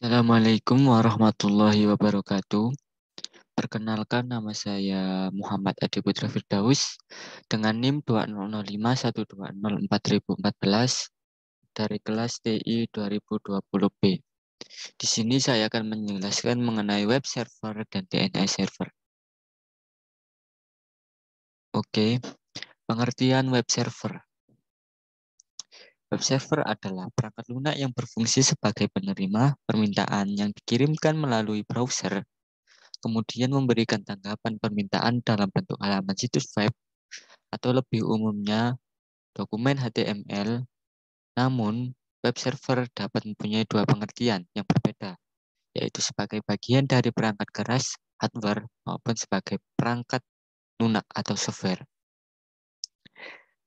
Assalamualaikum warahmatullahi wabarakatuh. Perkenalkan, nama saya Muhammad Adi Putra Firdaus dengan NIM 20051204.014 dari kelas TI 2020B. Di sini saya akan menjelaskan mengenai web server dan DNS server. Oke, pengertian web server. Web server adalah perangkat lunak yang berfungsi sebagai penerima permintaan yang dikirimkan melalui browser, kemudian memberikan tanggapan permintaan dalam bentuk halaman situs web atau lebih umumnya dokumen HTML. Namun, web server dapat mempunyai dua pengertian yang berbeda, yaitu sebagai bagian dari perangkat keras hardware maupun sebagai perangkat lunak atau software.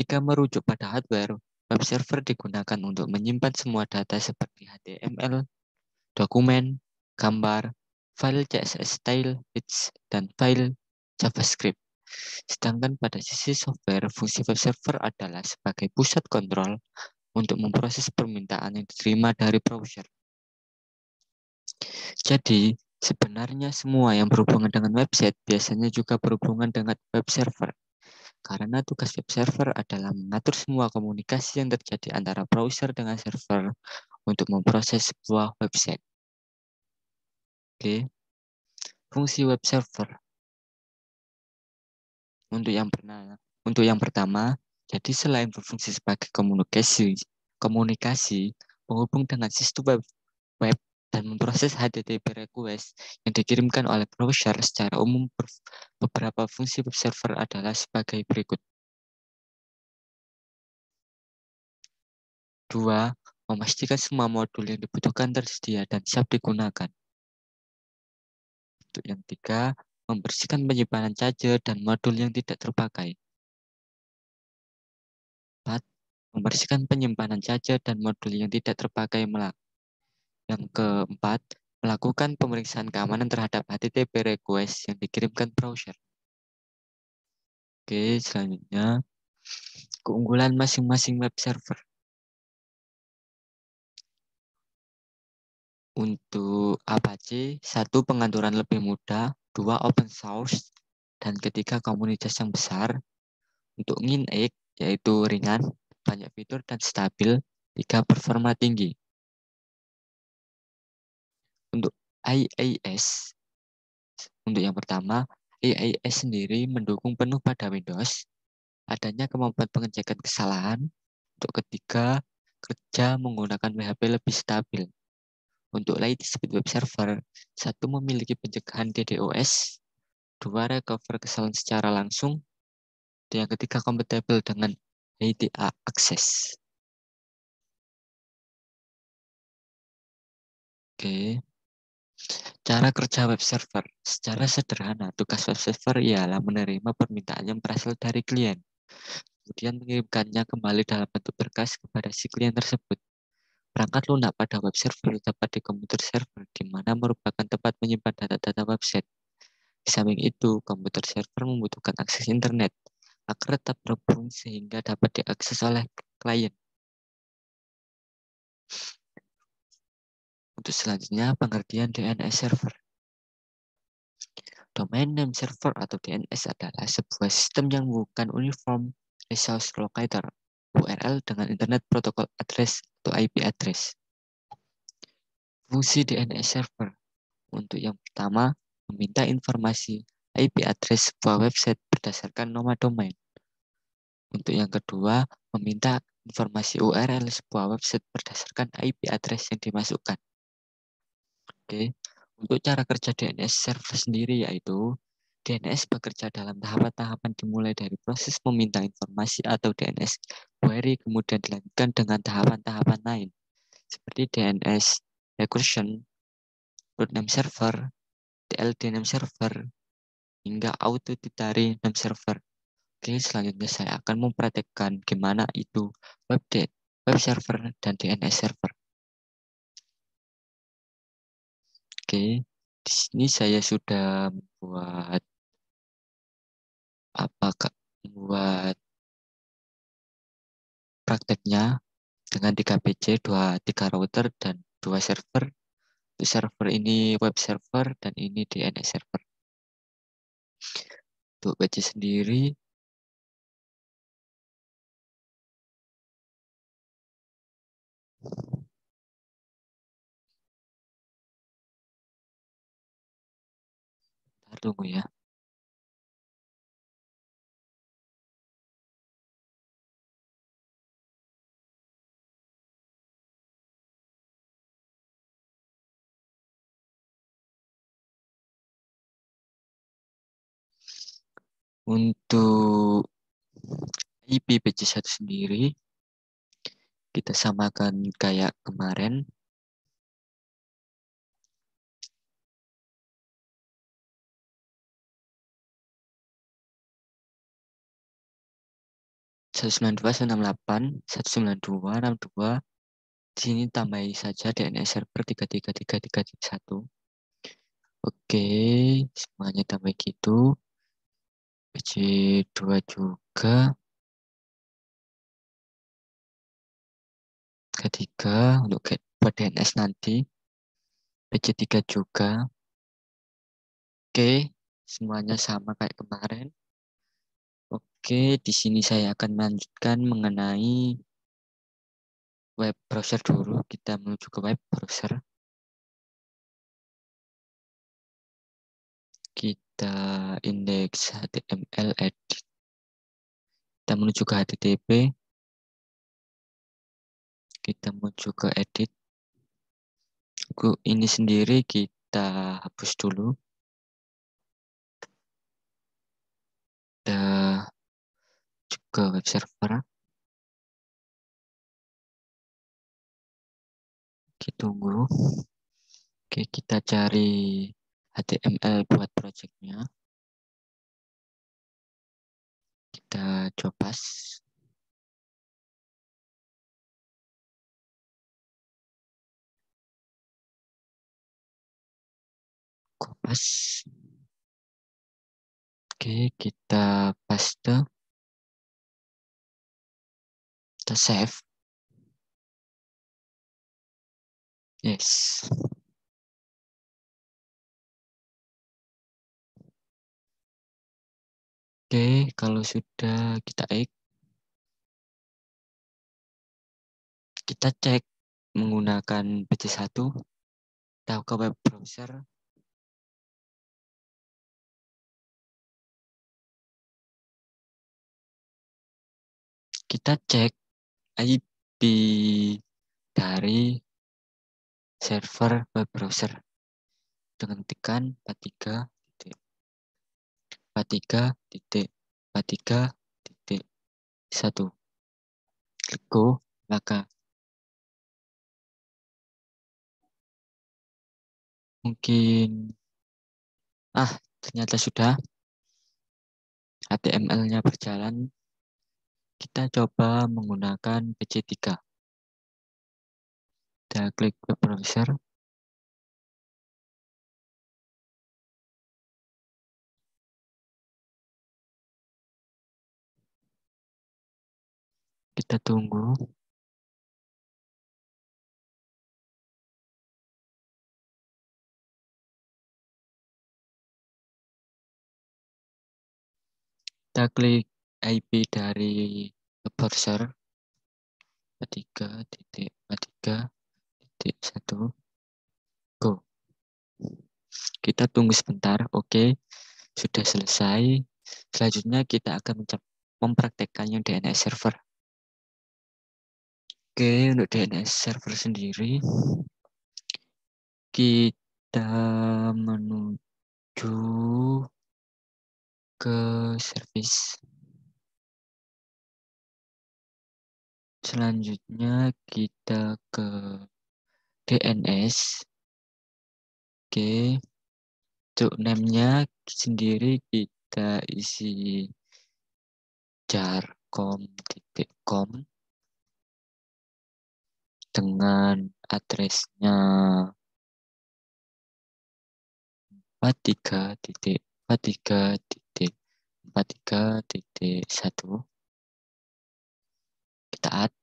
Jika merujuk pada hardware, web server digunakan untuk menyimpan semua data seperti HTML, dokumen, gambar, file CSS style, hits, dan file JavaScript. Sedangkan pada sisi software, fungsi web server adalah sebagai pusat kontrol untuk memproses permintaan yang diterima dari browser. Jadi, sebenarnya semua yang berhubungan dengan website biasanya juga berhubungan dengan web server. Karena tugas web server adalah mengatur semua komunikasi yang terjadi antara browser dengan server untuk memproses sebuah website. Oke, fungsi web server. Untuk yang pertama, jadi selain berfungsi sebagai komunikasi penghubung dengan sistem web dan memproses HTTP request yang dikirimkan oleh browser secara umum, beberapa fungsi web server adalah sebagai berikut. 2. Memastikan semua modul yang dibutuhkan tersedia dan siap digunakan. Untuk yang 3, membersihkan penyimpanan cache dan modul yang tidak terpakai. 4. Membersihkan penyimpanan cache dan modul yang tidak terpakai. Yang keempat, melakukan pemeriksaan keamanan terhadap HTTP request yang dikirimkan browser. Oke, selanjutnya keunggulan masing-masing web server. Untuk Apache, 1. Pengaturan lebih mudah, 2. Open source, dan ketiga komunitas yang besar. Untuk Nginx, yaitu ringan, banyak fitur dan stabil, 3. Performa tinggi. Untuk IIS, untuk yang pertama, IIS sendiri mendukung penuh pada Windows, adanya kemampuan pengecekan kesalahan. Untuk ketiga, kerja menggunakan WHP lebih stabil. Untuk light speed web server, 1. Memiliki pencegahan DDoS, 2. Recover kesalahan secara langsung, dan yang ketiga kompatibel dengan HTA access. Oke. Cara kerja web server. Secara sederhana, tugas web server ialah menerima permintaan yang berasal dari klien, kemudian mengirimkannya kembali dalam bentuk berkas kepada si klien tersebut. Perangkat lunak pada web server terdapat di komputer server, di mana merupakan tempat menyimpan data-data website. Di samping itu, komputer server membutuhkan akses internet agar tetap terhubung sehingga dapat diakses oleh klien. Untuk selanjutnya, pengertian DNS server. Domain Name Server atau DNS adalah sebuah sistem yang bukan Uniform Resource Locator (URL) dengan Internet Protocol Address atau IP address. Fungsi DNS server. Untuk yang pertama, meminta informasi IP address sebuah website berdasarkan nama domain. Untuk yang kedua, meminta informasi URL sebuah website berdasarkan IP address yang dimasukkan. Oke. Untuk cara kerja DNS server sendiri yaitu DNS bekerja dalam tahapan-tahapan dimulai dari proses meminta informasi atau DNS query, kemudian dilanjutkan dengan tahapan-tahapan lain seperti DNS recursion, root name server, TLD name server, hingga auditory name server. Oke, selanjutnya saya akan mempraktekkan gimana itu web server dan DNS server. Oke, di sini saya sudah membuat prakteknya dengan 3 PC, 3 router, dan 2 server. server ini web server dan ini DNS server. Untuk page sendiri, tunggu ya. Untuk IP page 1 sendiri, kita samakan kayak kemarin. Satu sembilan dua satu enam delapan satu sembilan dua enam dua. Di sini tambahi saja DNS server 3333331. Oke, semuanya tambah gitu. PC2 juga. Ketiga untuk buat DNS nanti. PC3 juga. Oke, semuanya sama kayak kemarin. Oke, di sini saya akan melanjutkan mengenai web browser dulu. Kita menuju ke web browser. Kita indeks HTML edit. Kita menuju ke HTTP. Kita menuju ke edit. Ini sendiri kita hapus dulu. Kita juga web server. Kita tunggu. Oke, kita cari HTML buat projectnya. Kita coba. Kopas. Oke, kita paste. Kita save. Yes. Oke, kalau sudah kita kita cek menggunakan PC1, kita ke web browser. Kita cek IP dari server web browser dengan tekan 43.43.43.1. Klik go, maka mungkin ternyata sudah HTML-nya berjalan. Kita coba menggunakan PC3. Kita klik web browser. Kita tunggu. Kita klik IP dari web browser 43.43.1. Go. Kita tunggu sebentar. Oke, sudah selesai. Selanjutnya kita akan mempraktekkan yang DNS server. Oke, untuk DNS server sendiri, kita menuju ke service. Selanjutnya kita ke DNS. Oke, untuk name-nya sendiri kita isi jarcom.com dengan addressnya 43.43.43.1. Kita add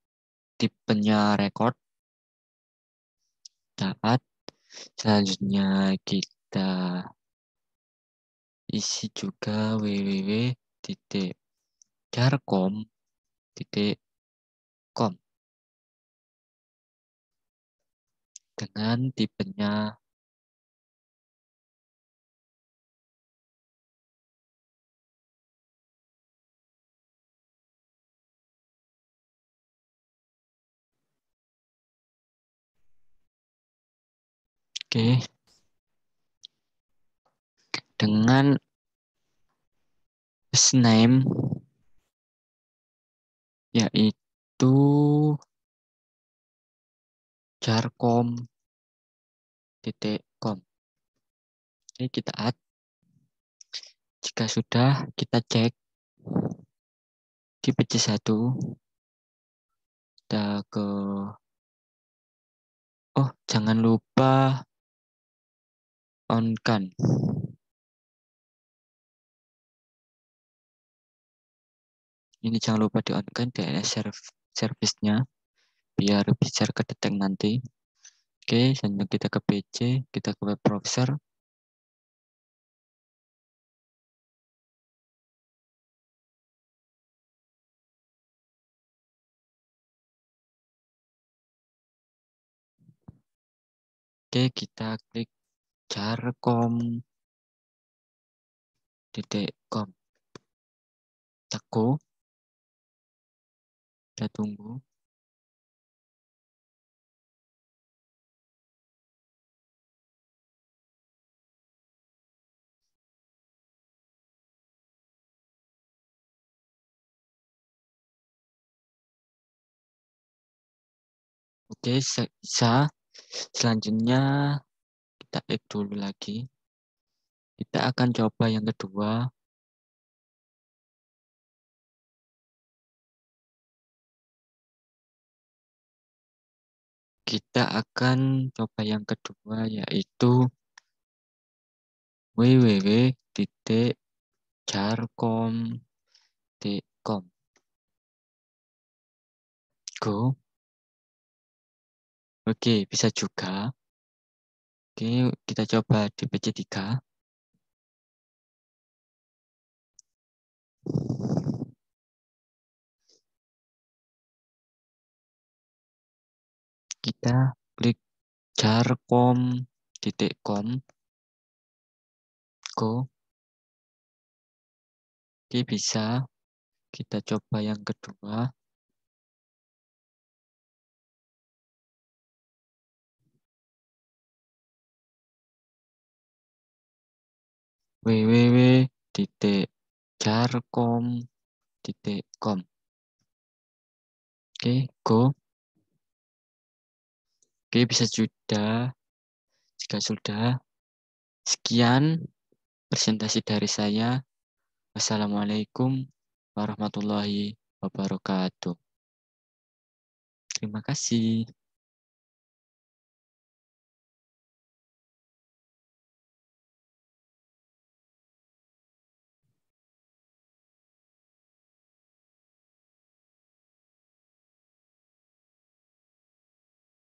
tipenya record. Kita add. Selanjutnya kita isi juga www.jarkom.com dengan tipenya oke, dengan name yaitu jarkom.com. Oke, kita add. Jika sudah, kita cek di pc1. Kita ke jangan lupa on kan. Ini jangan lupa di on kan DNS service-nya biar bisa kedetek nanti. Oke, selanjutnya kita ke PC, kita ke web browser. Oke, kita klik jarkom.com. Teguh, kita tunggu. Oke, bisa. Selanjutnya kita klik dulu lagi. Kita akan coba yang kedua. Kita akan coba yang kedua yaitu www.jarkom.com. Go. Oke, bisa juga. Oke, kita coba di PC3. Kita klik jarkom.com. Go. Oke, bisa. Kita coba yang kedua. www.jarkom.com. Oke, go. Oke, bisa sudah. Jika sudah, sekian presentasi dari saya. Wassalamualaikum warahmatullahi wabarakatuh. Terima kasih.